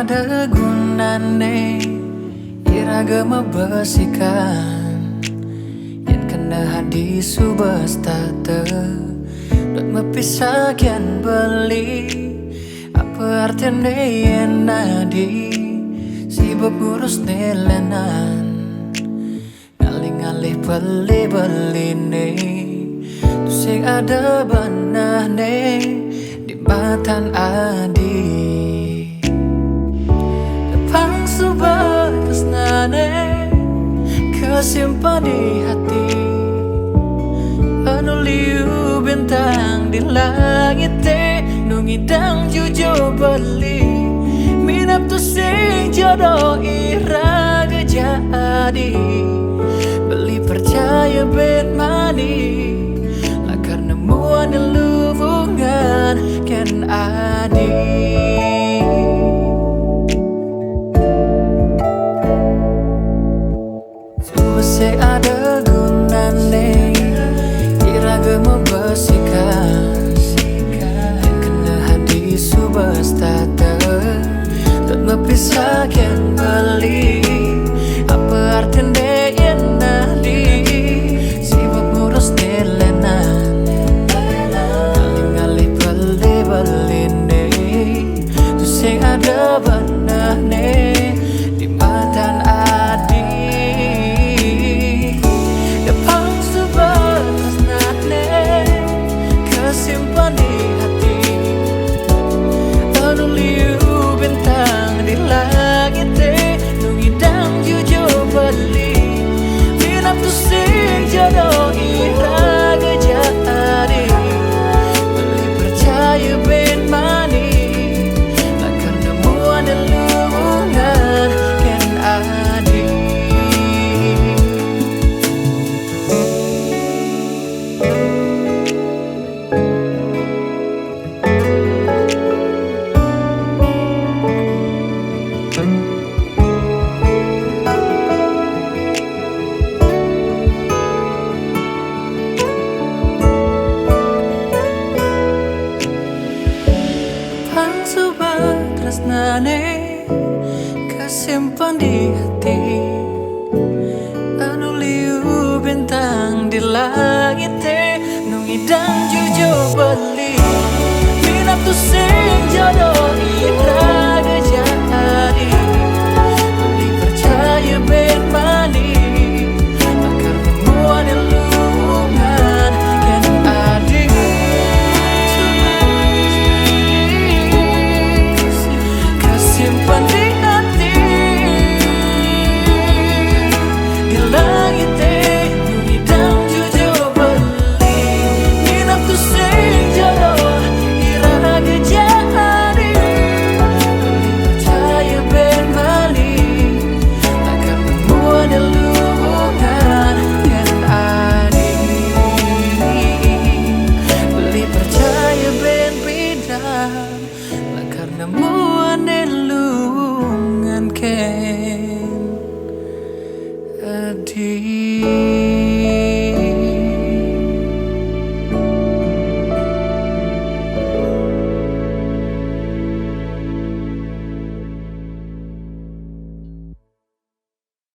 ada gunane iragama besikan yang kena hadi subas tata dot mepisahkan beli apa artinya yang nadi sibuk ngurus nelenan ngalih-ngalih beli-beli nih sing ada banah nih di matan adi depan sebatas nane kesimpan di hati anu liu bintang di langit teh nungidang jujur beli minap tu sing jodoh iraga jadi beli percaya ben mani lah karena muan hubungan kan adi masih ada gunane iragama besikan yang kena hadi subas tata dan mepisahkan beli apa artinya yang nadi sibuk ngurus nelenan ngalih-ngalih beli-beli nih terus yang ada banah nih di matan adi depan sebatas nane kesimpan di hati anu liu bintang di langit teh nungidang jujur beli minap tu sing jodoh iraga jadi beli percaya ben mani lah karena muan hubungan kan adi tresnane kesimpan di hati anu liu bintang di langit teh nungidang jujur beli minap tu sing jodoh iraga jadi beli percaya ben mani lah karena muan hubungan kan adi simpan di hati di langit teh nungidang jujur beli minap tu sing jodoh iraga jadi beli percaya ben mali lah karena muan hubungan kan adi beli percaya ben bidang lah karena muan hubungan kan